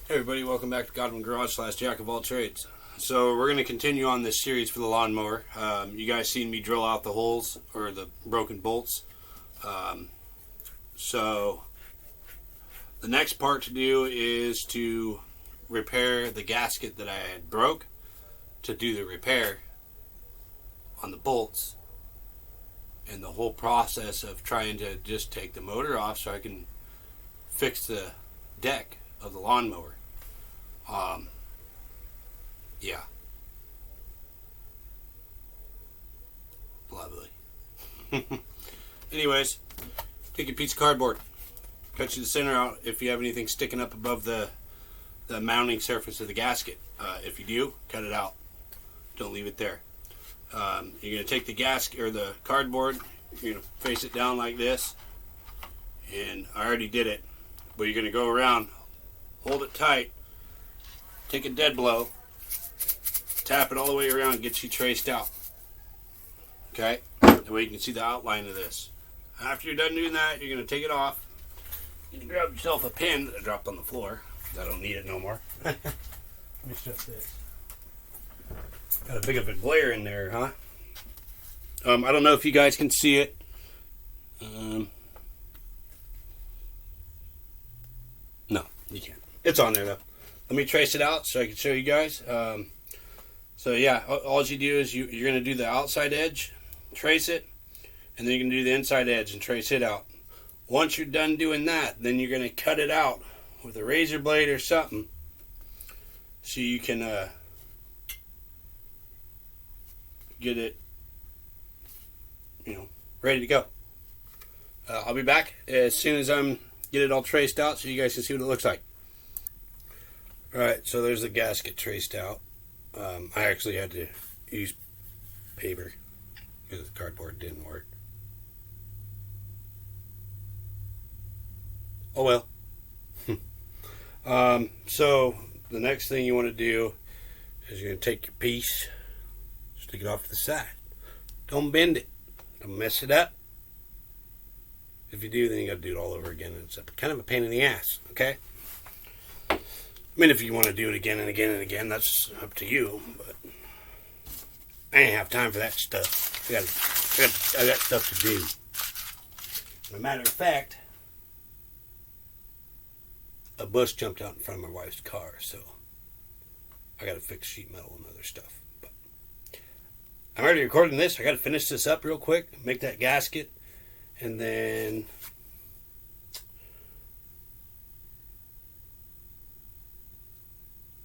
Hey everybody, welcome back to Godwin Garage / Jack of All Trades. So we're going to continue on this series for the lawnmower. You guys seen me drill out the holes or the broken bolts. So the next part to do is to repair the gasket that I had broke, to do the repair on the bolts, and the whole process of trying to just take the motor off so I can fix the deck of the lawnmower. Yeah. Blah blah. Anyways, take a piece of cardboard, cut you the center out if you have anything sticking up above the mounting surface of the gasket. If you do, cut it out. Don't leave it there. You're going to take the gasket or the cardboard, you're going to face it down like this, and I already did it, but you're going to go around, hold it tight, take a dead blow, tap it all the way around, get you traced out. Okay? That way you can see the outline of this. After you're done doing that, you're going to take it off. You can grab yourself a pin that I dropped on the floor, because I don't need it no more. Let me shut this. Got a big of a glare in there, huh? I don't know if you guys can see it. No, you can't. It's on there though. Let me trace it out so I can show you guys. So yeah, all you do is you're going to do the outside edge, trace it, and then you're going to do the inside edge and trace it out. Once you're done doing that, then you're going to cut it out with a razor blade or something so you can get it, ready to go. I'll be back as soon as I'm get it all traced out so you guys can see what it looks like. Alright, so there's the gasket traced out. I actually had to use paper because the cardboard didn't work. Oh well. So the next thing you want to do is you're going to take your piece, stick it off to the side. Don't bend it. Don't mess it up. If you do, then you got to do it all over again. It's kind of a pain in the ass, okay? I mean, if you want to do it again and again and again, that's up to you, but I ain't have time for that stuff. I got stuff to do. As a matter of fact, a bus jumped out in front of my wife's car, so I got to fix sheet metal and other stuff. But I'm already recording this. I got to finish this up real quick, make that gasket, and then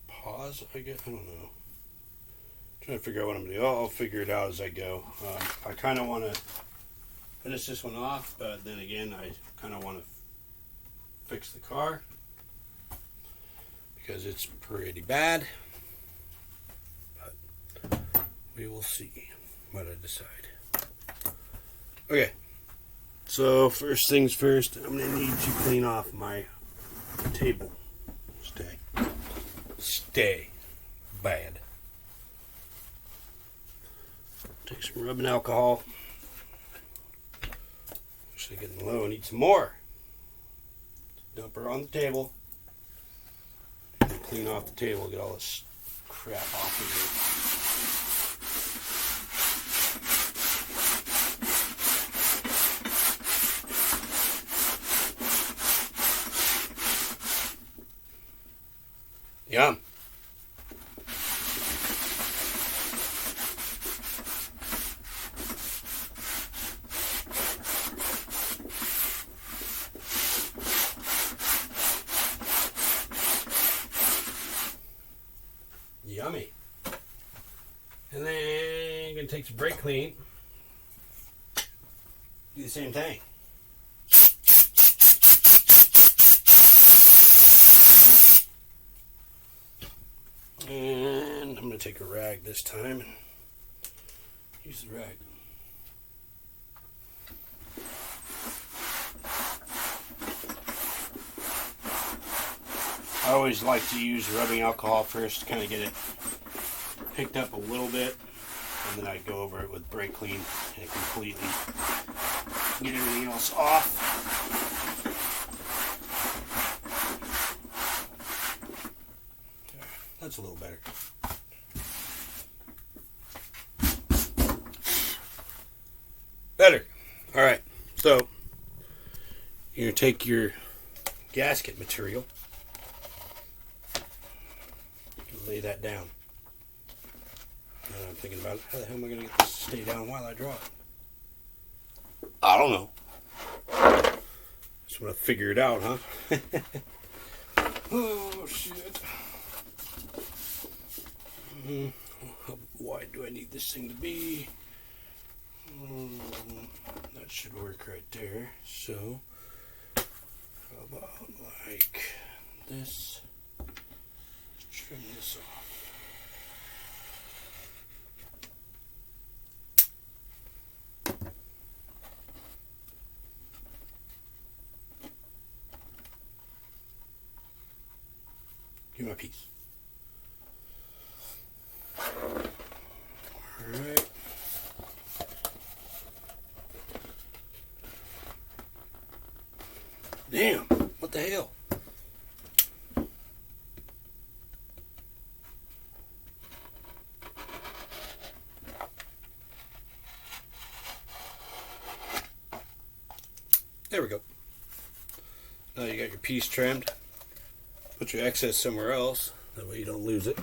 pause, I guess. I don't know. I'm trying to figure out what I'm going to do. I'll figure it out as I go. I kind of want to finish this one off, but then again, I kind of want to fix the car because it's pretty bad. But we will see what I decide. Okay. So first things first, I'm going to need to clean off my table. Stay bad. Take some rubbing alcohol. Actually getting low, I need some more. Dump her on the table. And clean off the table, get all this crap off of here. Yum. Yummy. And then you're going to take some brake clean. Do the same thing. And I'm going to take a rag this time and use the rag. I always like to use rubbing alcohol first to kind of get it picked up a little bit, and then I go over it with brake clean and completely get everything else off. That's a little better. Better. All right. So you're going to take your gasket material and lay that down. And I'm thinking about how the hell am I going to get this to stay down while I draw it? I don't know. Just want to figure it out, huh? Oh, shit. How wide do I need this thing to be? That should work right there. So, how about like this? Let's trim this off. Give me my piece. Alright. Damn, what the hell? There we go. Now you got your piece trimmed. Put your excess somewhere else, that way you don't lose it.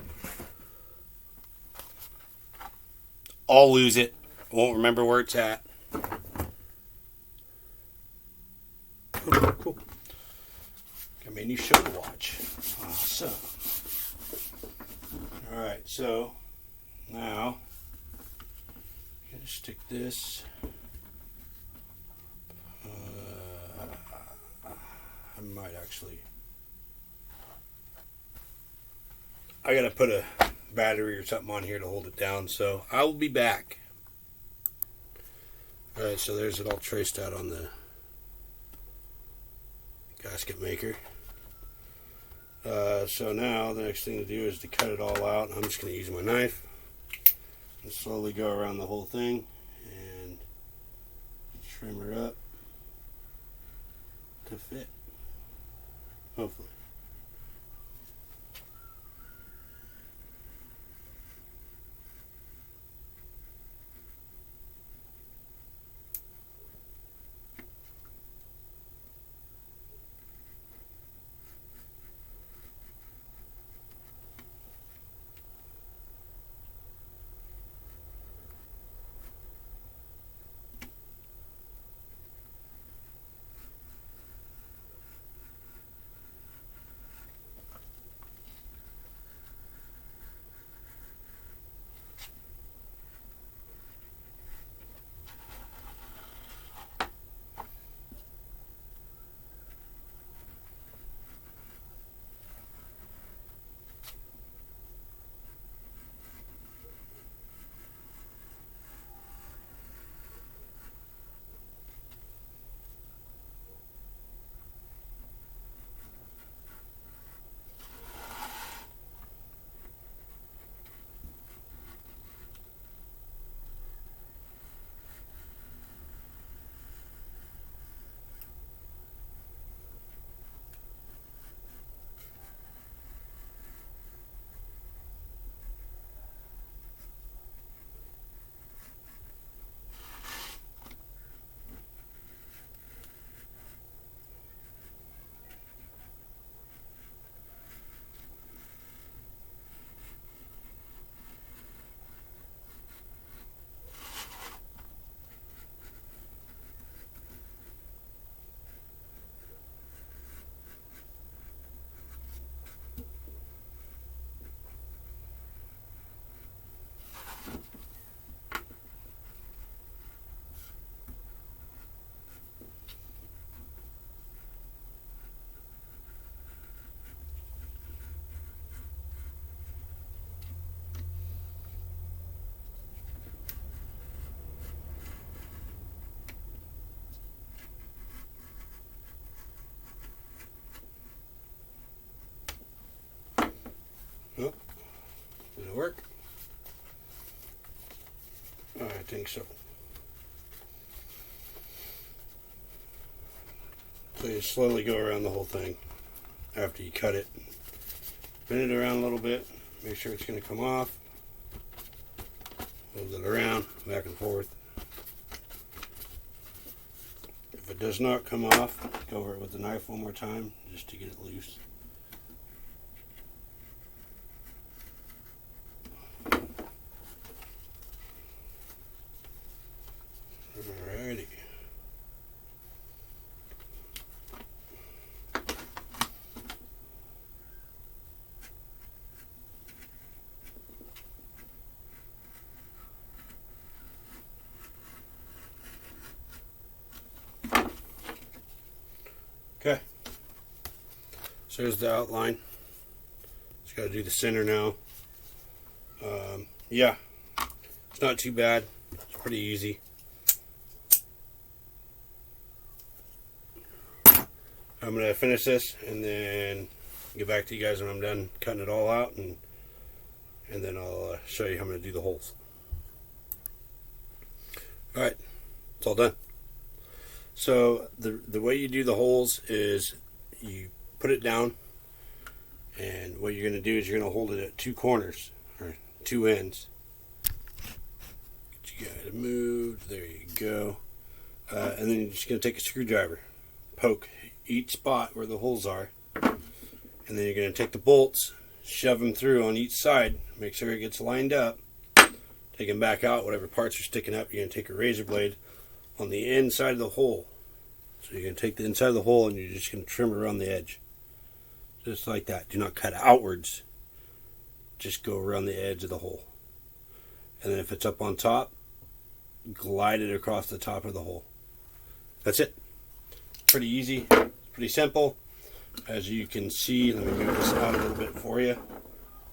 I'll lose it. I won't remember where it's at. Cool. Got me a new show to watch. Awesome. Alright, so now I'm going to stick this. I might actually. I gotta put a battery or something on here to hold it down, so I will be back. Alright, so there's it all traced out on the gasket maker. So now the next thing to do is to cut it all out. I'm just going to use my knife and slowly go around the whole thing and trim her up to fit, hopefully. Oh, did it work? I think so. So you slowly go around the whole thing after you cut it. Bend it around a little bit, Make sure it's going to come off. Move it around, back and forth. If it does not come off, go over it with the knife one more time just to get it loose. Alrighty. Okay, so there's the outline. Just got to do the center now. Yeah, it's not too bad. It's pretty easy. I'm going to finish this and then get back to you guys when I'm done cutting it all out, and then I'll show you how I'm going to do the holes. Alright, it's all done. So the way you do the holes is you put it down, and what you're going to do is you're going to hold it at two corners, or two ends. Get you guys to move, there you go. And then you're just going to take a screwdriver, poke each spot where the holes are, and then you're going to take the bolts, shove them through on each side, make sure it gets lined up, take them back out, whatever parts are sticking up. You're going to take a razor blade on the inside of the hole. So you're going to take the inside of the hole and you're just going to trim around the edge. Just like that. Do not cut outwards. Just go around the edge of the hole. And then if it's up on top, glide it across the top of the hole. That's it. Pretty easy. Pretty simple. As you can see, let me move this out a little bit for you.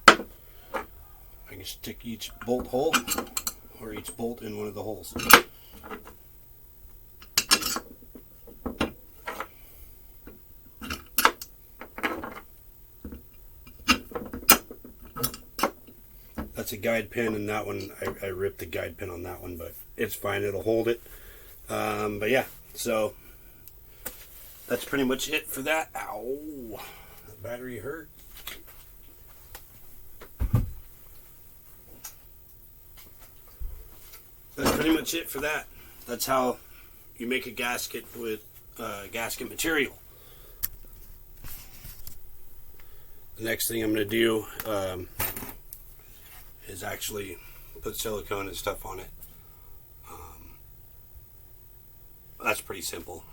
I can stick each bolt hole, or each bolt in one of the holes. That's a guide pin, and that one, I ripped the guide pin on that one, but it's fine, it'll hold it. But yeah, so that's pretty much it for that. Ow, the battery hurt. That's pretty much it for that. That's how you make a gasket with gasket material. The next thing I'm going to do is actually put silicone and stuff on it. That's pretty simple.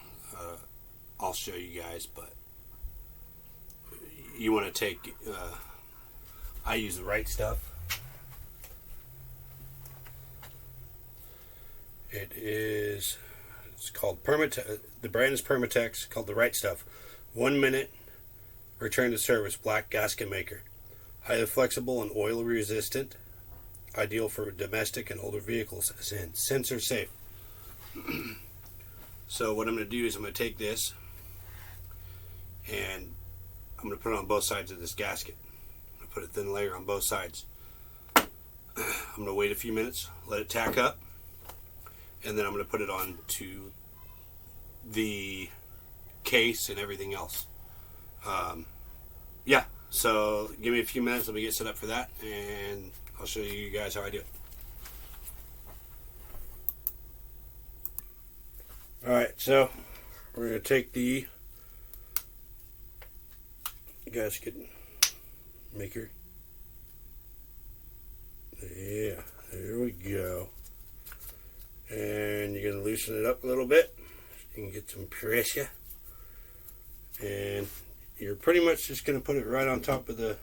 I'll show you guys, but you want to take, I use the right stuff. It's called Permatex. The brand is Permatex, called the right stuff. 1 minute return to service black gasket maker. Highly flexible and oil resistant. Ideal for domestic and older vehicles. Sensor safe. So what I'm going to do is I'm going to take this and I'm going to put it on both sides of this gasket. I'm going to put a thin layer on both sides. I'm going to wait a few minutes, let it tack up, and then I'm going to put it on to the case and everything else. Yeah, so give me a few minutes, let me get set up for that, and I'll show you guys how I do it. Alright, so we're going to take the gasket maker. Yeah, there we go. And you're going to loosen it up a little bit. You can get some pressure. And you're pretty much just going to put it right on top of the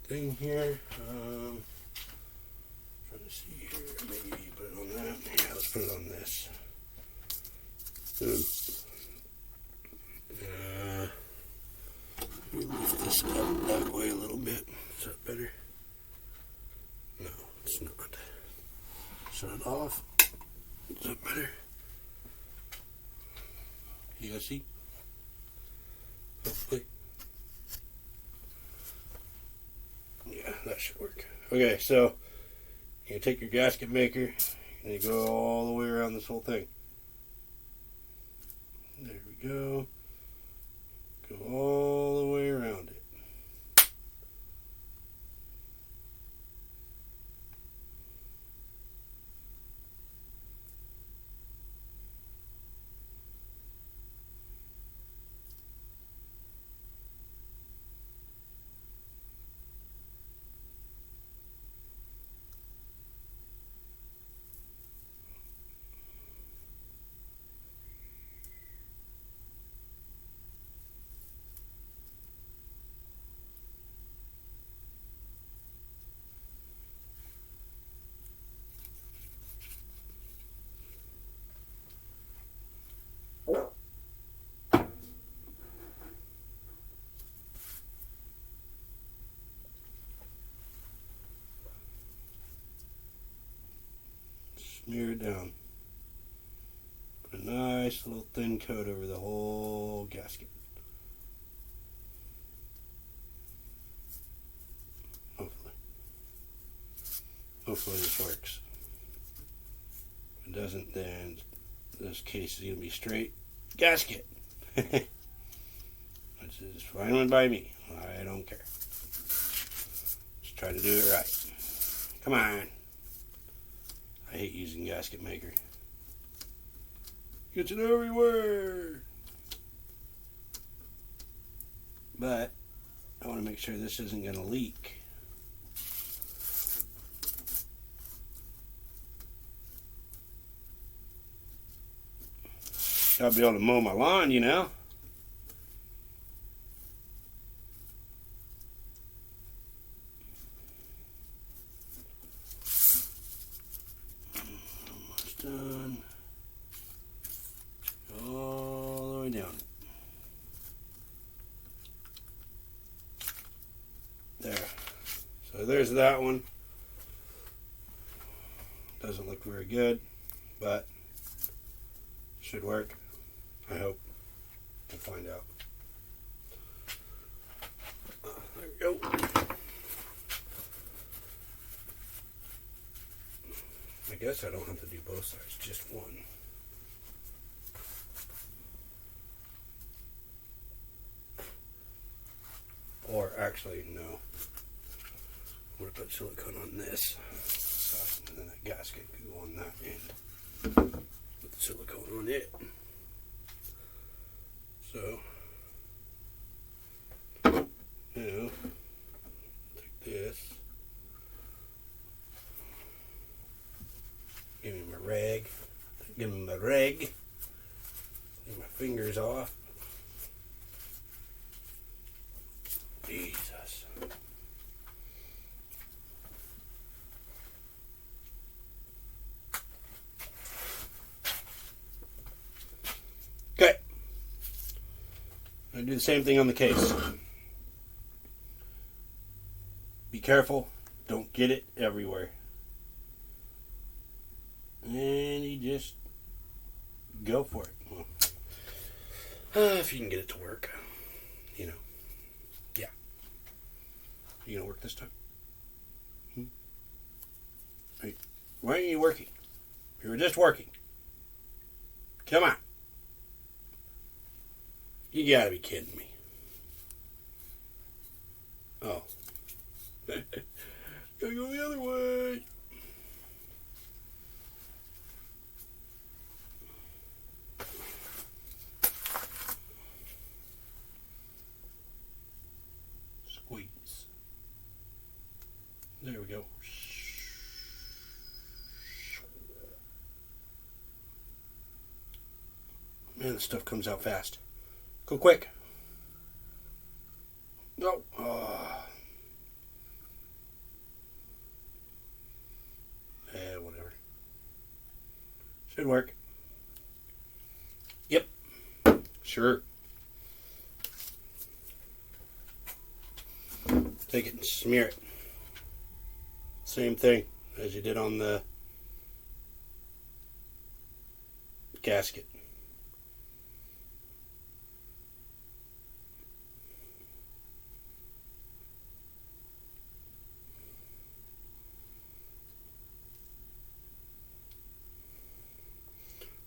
thing here. Trying to see here. Maybe put it on that. Yeah, let's put it on this. Let me lift this up that way a little bit. Is that better? No, it's not. Shut it off. Is that better? You guys see? Hopefully. Yeah, that should work. Okay, so you take your gasket maker and you go all the way around this whole thing. There we go. Go all the way around it. Smear it down. Put a nice little thin coat over the whole gasket. Hopefully this works. If it doesn't, then this case is going to be straight gasket. Which is fine by me. I don't care. Just try to do it right. Come on. I hate using gasket maker. Gets it everywhere. But I want to make sure this isn't going to leak. Gotta be able to mow my lawn, you know. Almost done. All the way down. There. So there's that one. Doesn't look very good, but should work. I hope. We'll find out. There we go. I guess I don't have to do both sides, just one. Or actually, no. I'm going to put silicone on this side, and then that gasket can go on that end. Put the silicone on it. So, now, take this, give me my rag, get my fingers off. Jesus. Okay. I do the same thing on the case. Be careful. Don't get it everywhere. And you just go for it. Well, if you can get it to work. You know. Yeah. You gonna work this time? Hey, why aren't you working? You were just working. Come on. You gotta be kidding me. Oh. Gotta go the other way. Squeeze. There we go. Man, this stuff comes out fast. Go quick. No. Whatever. Should work. Yep. Sure. Take it and smear it. Same thing as you did on the gasket.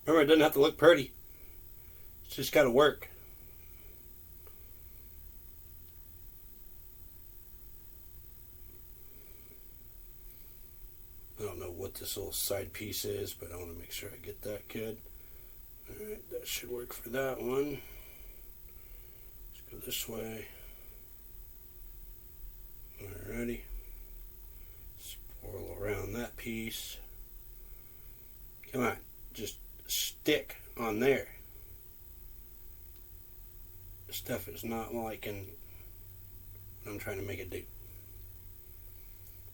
Remember, it doesn't have to look pretty. It's just got to work. I don't know what this little side piece is, but I want to make sure I get that good. Alright, that should work for that one. Let's go this way. Alrighty. Swirl around that piece. Come on, just stick on there. This stuff is not liking what I'm trying to make it do.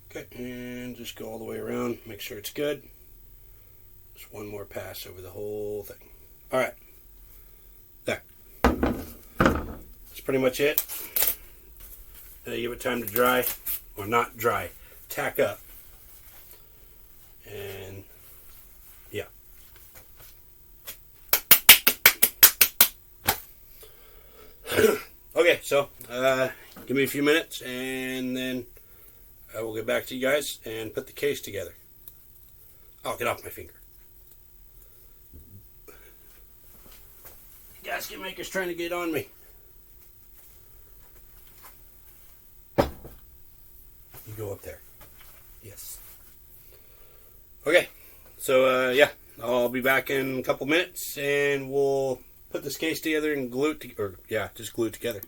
Okay, and just go all the way around, make sure it's good. Just one more pass over the whole thing. Alright, there. That's pretty much it. Now give it time to dry, or not dry, tack up. And Okay, so give me a few minutes and then I will get back to you guys and put the case together. Oh, get off my finger. Gasket maker's trying to get on me. You go up there. Yes. Okay, so yeah, I'll be back in a couple minutes and we'll put this case together and glue it just glue it together.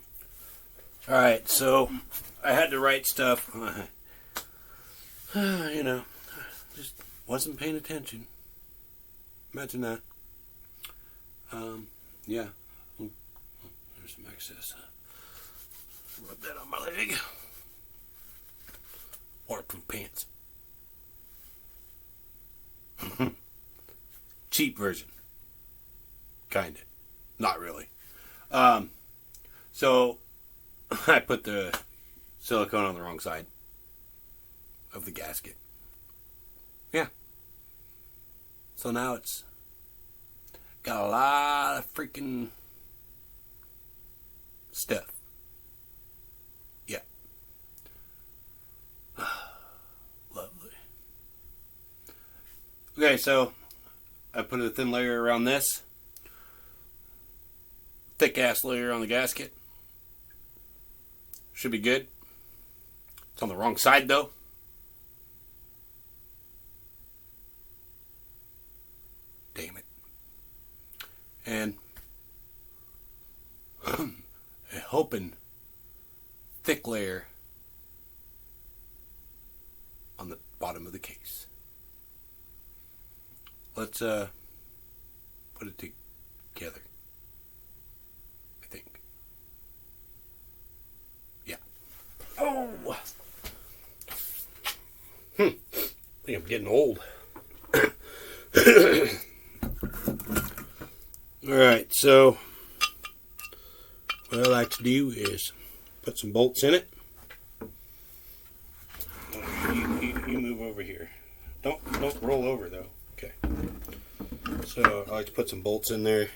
Alright, so I had to write stuff. Just wasn't paying attention. Imagine that. Yeah. Oh, there's some excess. Rub that on my leg. Waterproof pants. Cheap version. Kinda. Not really. So I put the silicone on the wrong side of the gasket. Yeah. So now it's got a lot of freaking stuff. Yeah. Lovely. Okay, so I put a thin layer around this. Thick ass layer on the gasket. Should be good. It's on the wrong side though. Damn it. And a hoping thick layer on the bottom of the case. Let's put it together. I think. Yeah. Oh! I think I'm getting old. Alright, so what I like to do is put some bolts in it. You move over here. Don't roll over though. Okay. So I like to put some bolts in there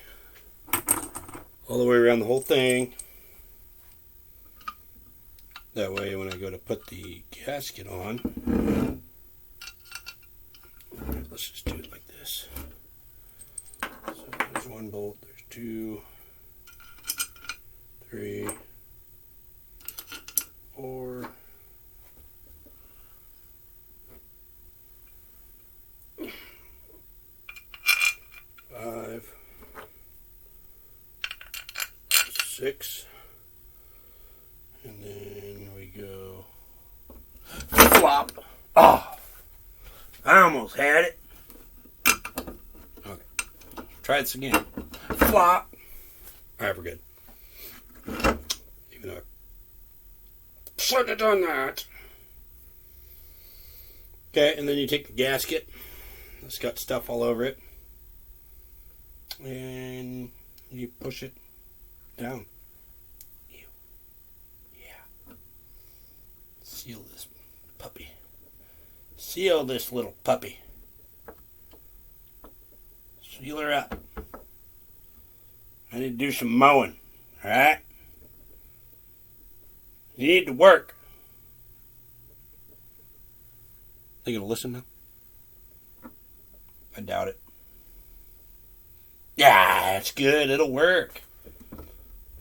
all the way around the whole thing. That way when I go to put the gasket on, let's just do it like this. So there's one bolt, there's 2, 3, 4, 5, 6, and then we go flop. Oh, I almost had it. Okay, try this again. Flop. All right, we're good. Even though I should have done that. Okay, and then you take the gasket. It's got stuff all over it. And you push it down. Yeah. Seal this puppy. Seal this little puppy. Seal her up. I need to do some mowing. Alright? You need to work. They gonna listen now? I doubt it. Yeah, that's good. It'll work.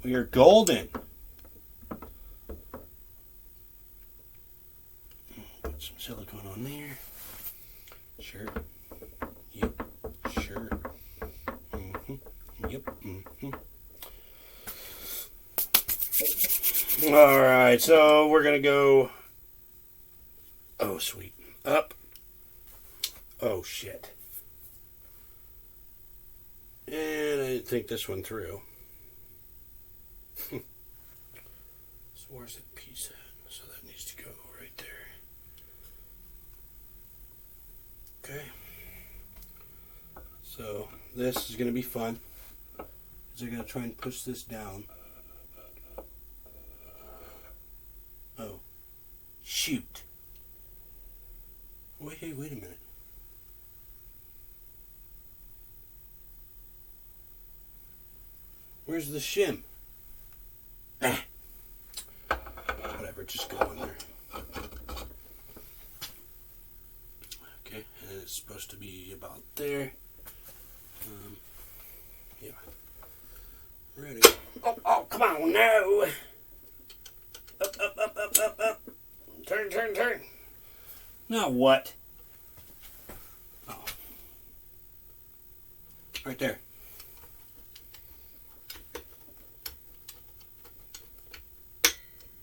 We are golden. Put some silicone on there. Sure. Yep. Sure. Yep. Alright, so we're going to go... Oh, sweet. Up. Oh, shit. And I didn't think this one through. So where's that piece at? So that needs to go right there. Okay. So this is going to be fun. Because I got to try and push this down. Oh. Shoot. Wait a minute. Where's the shim? just go in there. Okay, and it's supposed to be about there. Yeah. Ready. Oh, come on, no! Up. Turn. Now what? Oh. Right there.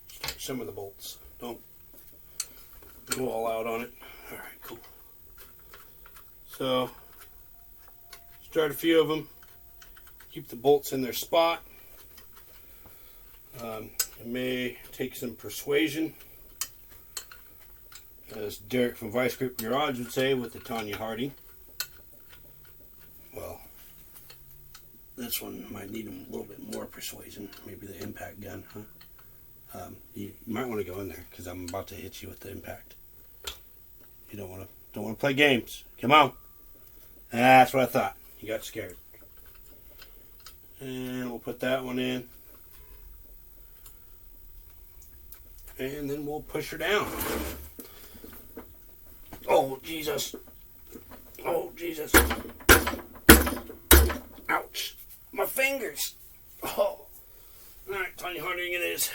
Start some of the bolts. Don't go all out on it. Alright, cool. So, start a few of them. Keep the bolts in their spot. It may take some persuasion, as Derek from Vice Grip Garage would say with the Tanya Hardy. Well, this one might need a little bit more persuasion. Maybe the impact gun, huh? You might want to go in there because I'm about to hit you with the impact. You don't want to play games. Come on. That's what I thought. You got scared. And we'll put that one in. And then we'll push her down. Oh, Jesus. Oh, Jesus. Ouch. My fingers. Oh. Alright, Tanya Harding it is.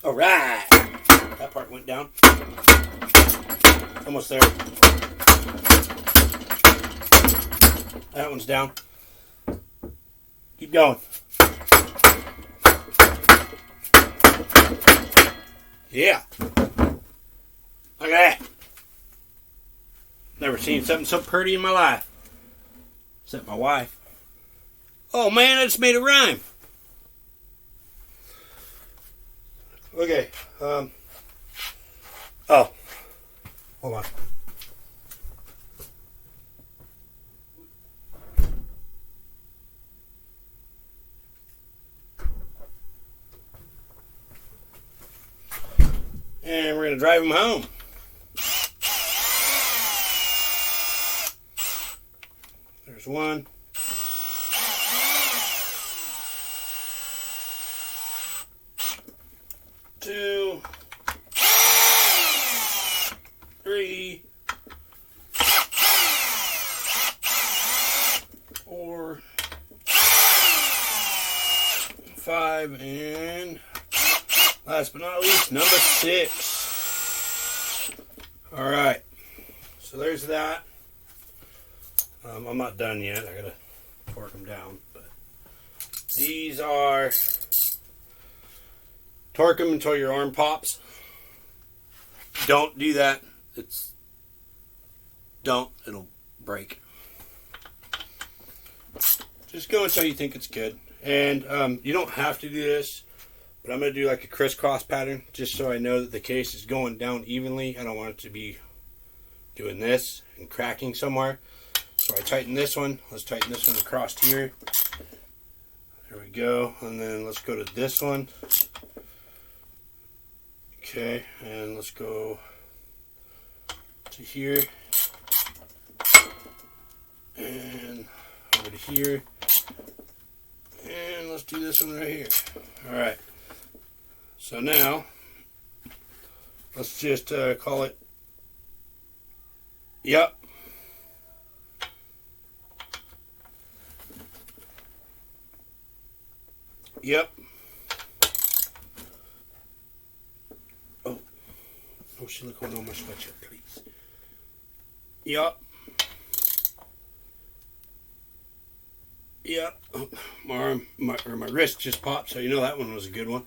Alright. That part went down. Almost there. That one's down. Keep going. Yeah. Look at that. Never seen something so pretty in my life. Except my wife. Oh man, I just made a rhyme. Okay. Oh. Hold on. And we're going to drive them home. There's one. Two. 3. 4. 5. And last but not least, number 6. Alright. So there's that. I'm not done yet. I gotta torque them down. But these are... Torque them until your arm pops. Don't do that. It'll break. Just go until you think it's good. And you don't have to do this, but I'm going to do like a crisscross pattern just so I know that the case is going down evenly. I don't want it to be doing this and cracking somewhere. So I tighten this one. Let's tighten this one across here. There we go. And then let's go to this one. Okay, and let's go to here. And over to here. And let's do this one right here. Alright. So now, let's just call it, yep. Yep. Oh, silicone on my sweatshirt, please. Yep. Yep. Oh, my arm, my wrist just popped, so you know that one was a good one.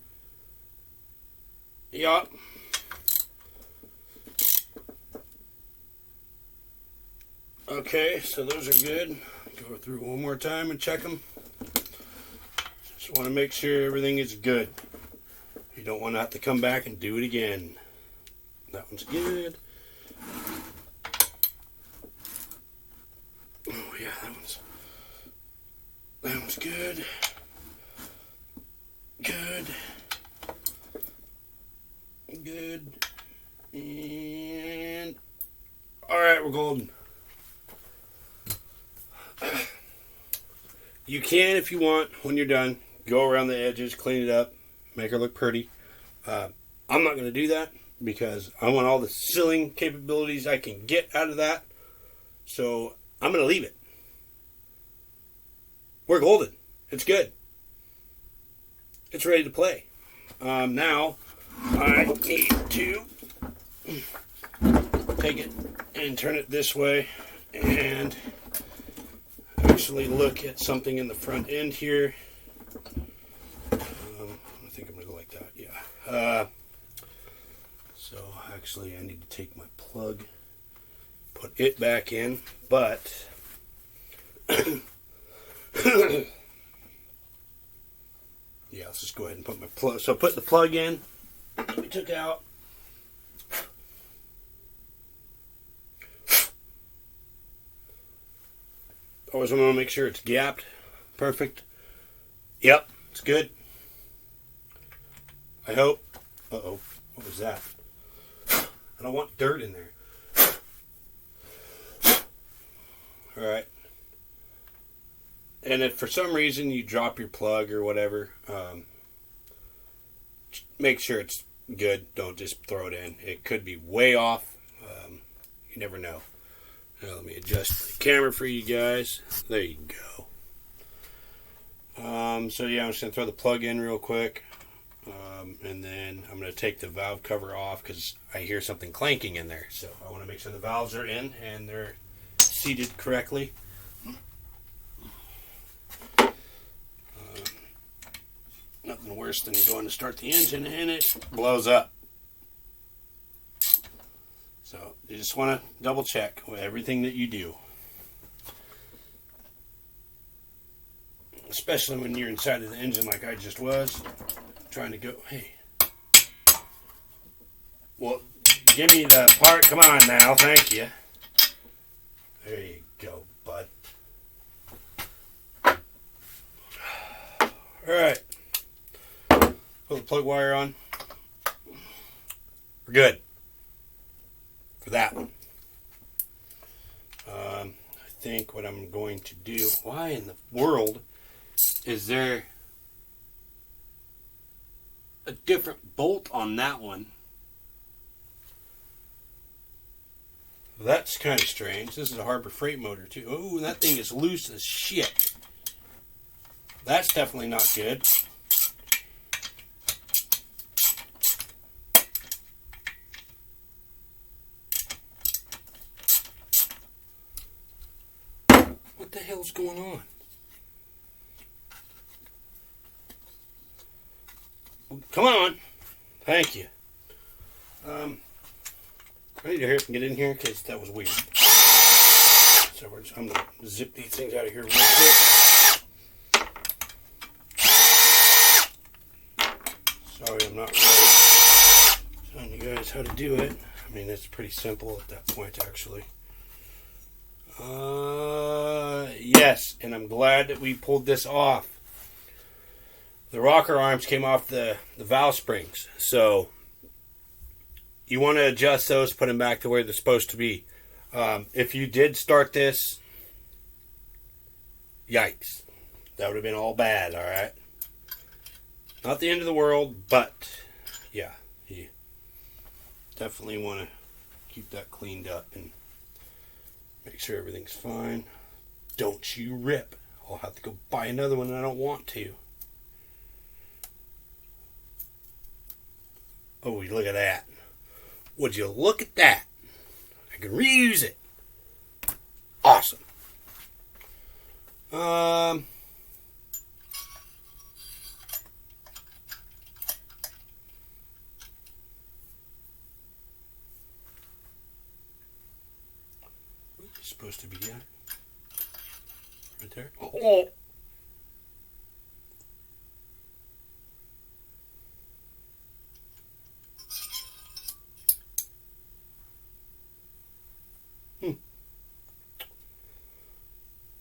Yep. Okay, so those are good. Go through one more time and check them. Just want to make sure everything is good. You don't want to have to come back and do it again. That one's good. Oh yeah, that one's good. Good. And Alright, we're golden. You can, if you want, when you're done, go around the edges, clean it up, make her look pretty. I'm not going to do that because I want all the sealing capabilities I can get out of that. So I'm going to leave it. We're golden. It's good. It's ready to play. Now, I need to take it and turn it this way and actually look at something in the front end here. I think I'm going to go like that, yeah. So actually I need to take my plug, put it back in, but yeah, let's just go ahead and put my plug. So put the plug in that we took out. Always want to make sure it's gapped. Perfect. Yep, it's good. I hope. Uh-oh, what was that? I don't want dirt in there. Alright. And if for some reason you drop your plug or whatever, make sure it's good. Don't just throw it in. It could be way off. You never know. Now let me adjust the camera for you guys. There you go. So yeah, I'm just going to throw the plug in real quick. And then I'm going to take the valve cover off because I hear something clanking in there. So I want to make sure the valves are in and they're seated correctly. Nothing worse than going to start the engine and it blows up. So you just want to double check with everything that you do. Especially when you're inside of the engine like I just was. Trying to go, hey. Well, give me the part. Come on now, thank you. There you go, bud. Alright. Put the plug wire on. We're good. For that one. I think what I'm going to do, why in the world is there a different bolt on that one? Well, that's kind of strange. This is a Harbor Freight motor too. Oh, that thing is loose as shit. That's definitely not good. What the hell's going on? Come on. Thank you. I need to hurry up and get in here because that was weird. So I'm going to zip these things out of here real quick. Sorry, I'm not really showing you guys how to do it. I mean, it's pretty simple at that point, actually. Yes, and I'm glad that we pulled this off. The rocker arms came off the valve springs, so you want to adjust those, put them back to where they're supposed to be. If you did start this, yikes. That would have been all bad, alright? Not the end of the world, but yeah, you definitely want to keep that cleaned up and make sure everything's fine. Don't you rip. I'll have to go buy another one and I don't want to. Oh, look at that. Would you look at that? I can reuse it. Awesome. It's supposed to be right there. Oh.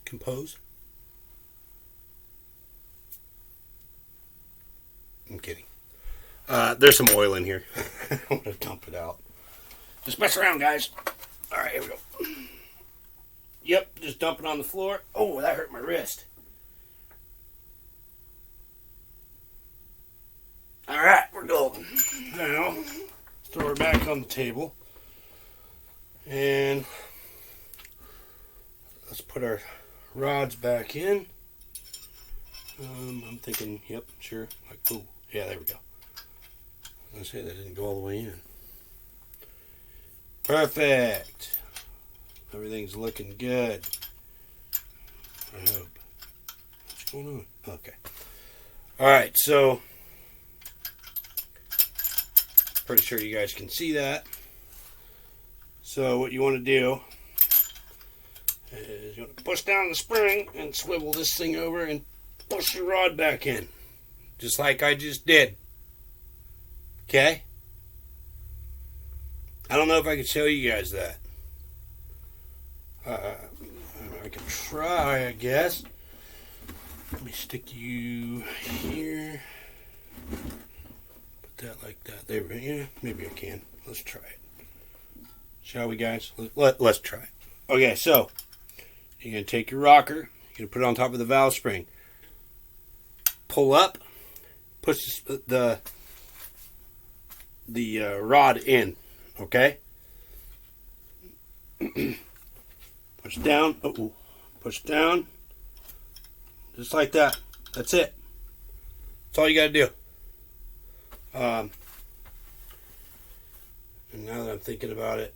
Compose. I'm kidding. There's some oil in here. I want to dump it out. Just mess around, guys. All Alright, here we go. Yep, just dump it on the floor. Oh, that hurt my wrist. Alright, we're golden. Now, throw her back on the table. And let's put our rods back in. I'm thinking, yep, sure. Like, oh, yeah, there we go. I was gonna say that didn't go all the way in. Perfect. Everything's looking good. I hope. What's going on? Okay. Alright, so pretty sure you guys can see that. So what you want to do is you want to push down the spring and swivel this thing over and push your rod back in. Just like I just did. Okay? I don't know if I can show you guys that. I can try, I guess. Let me stick you here. Put that like that. There we go. Yeah, maybe I can. Let's try it. Shall we, guys? Let's try it. Okay, so you're going to take your rocker. You're going to put it on top of the valve spring. Pull up. Push the rod in. Okay? Push down. Oh, push down. Just like that. That's it. That's all you got to do. And now that I'm thinking about it,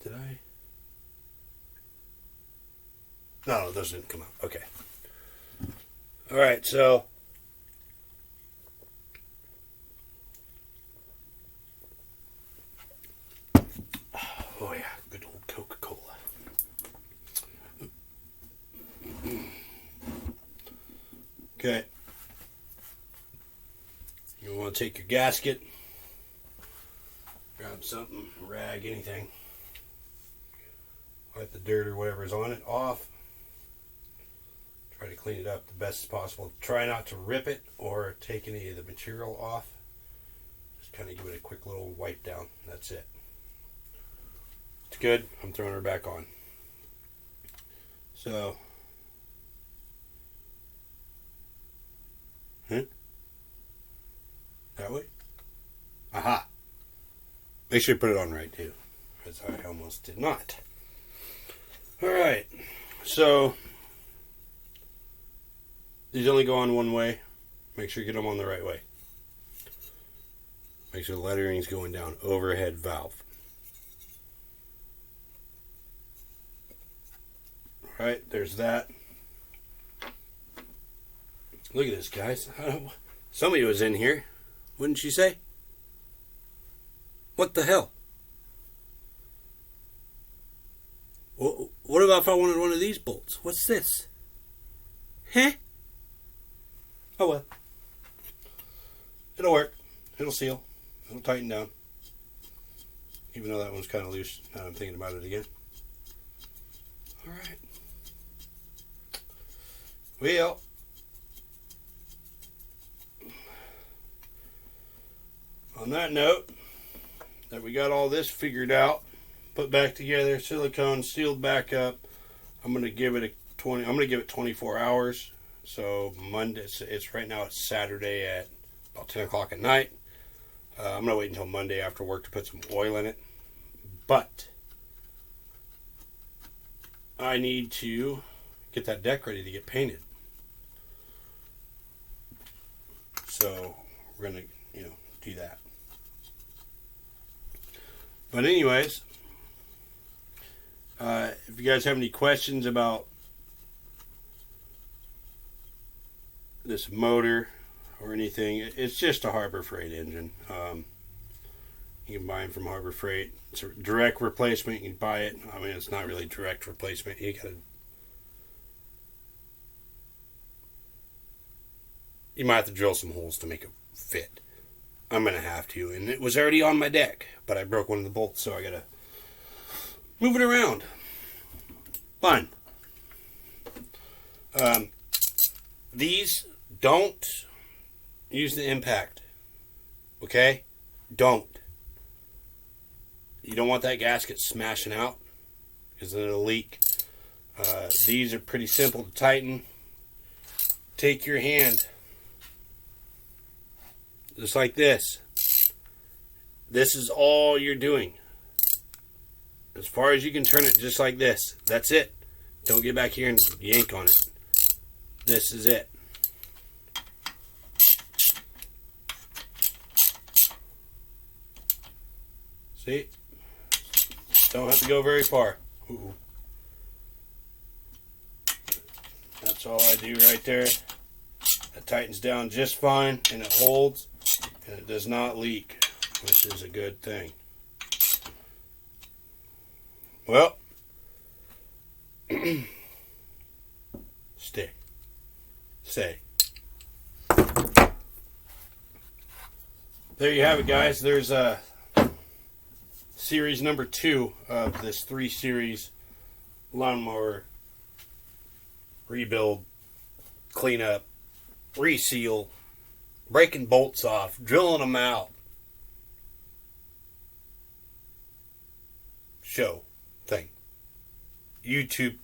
did I? No, those didn't come out. Okay. All right, so oh yeah, good old Coca-Cola. Okay. You want to take your gasket, grab something, rag, anything, wipe the dirt or whatever is on it off. Try to clean it up the best as possible. Try not to rip it or take any of the material off. Just kind of give it a quick little wipe down. That's it. It's good. I'm throwing her back on. So, that way. Aha. Make sure you put it on right too, because I almost did not. All right. So these only go on one way. Make sure you get them on the right way. Make sure the lettering's going down. Overhead valve. Alright, there's that. Look at this, guys. Somebody was in here. Wouldn't you say? What the hell? What about if I wanted one of these bolts? What's this? Huh? Oh well. It'll work. It'll seal. It'll tighten down. Even though that one's kind of loose. Now I'm thinking about it again. Alright. Well. On that note, that we got all this figured out, put back together, silicone sealed back up, I'm going to give it 24 hours. So Monday, it's right now it's Saturday at about 10 o'clock at night. I'm going to wait until Monday after work to put some oil in it. But I need to get that deck ready to get painted. So we're going to, do that. But anyways, if you guys have any questions about this motor or anything, it's just a Harbor Freight engine. You can buy them from Harbor Freight. It's a direct replacement. You can buy it. I mean, it's not really direct replacement. You might have to drill some holes to make it fit. I'm going to have to. And it was already on my deck, but I broke one of the bolts, so I got to move it around. Fine. These, don't use the impact. Okay? Don't. You don't want that gasket smashing out, because then it'll leak. These are pretty simple to tighten. Take your hand, just like this. This is all you're doing. As far as you can turn it, just like this. That's it. Don't get back here and yank on it. This is it. See? Don't have to go very far. Ooh. That's all I do right there. It tightens down just fine, and it holds, and it does not leak, which is a good thing. Well, stay. There you have it, guys. There's series number 2 of this 3 series lawnmower rebuild, cleanup, reseal, breaking bolts off, drilling them out show thing. YouTube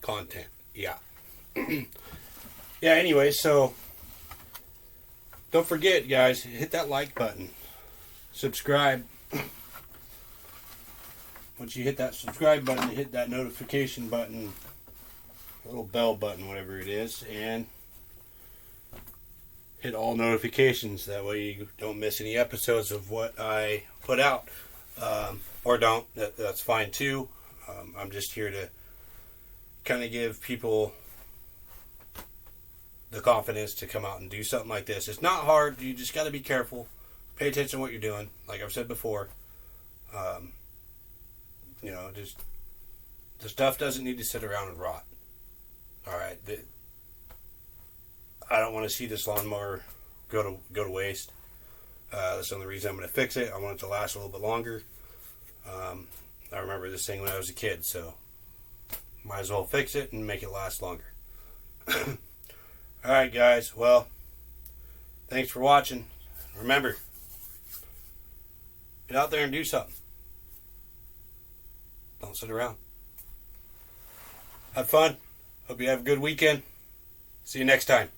content. Yeah. Yeah, anyway, so don't forget, guys, hit that like button. Subscribe. Once you hit that subscribe button, hit that notification button, little bell button, whatever it is, and hit all notifications. That way you don't miss any episodes of what I put out. Or don't. That's fine too. I'm just here to kind of give people the confidence to come out and do something like this. It's not hard. You just got to be careful. Pay attention to what you're doing. Like I've said before, just the stuff doesn't need to sit around and rot. All right. I don't want to see this lawnmower go to waste. That's the only reason I'm going to fix it. I want it to last a little bit longer. I remember this thing when I was a kid, so might as well fix it and make it last longer. Alright, guys. Well, thanks for watching. Remember, get out there and do something. Don't sit around. Have fun. Hope you have a good weekend. See you next time.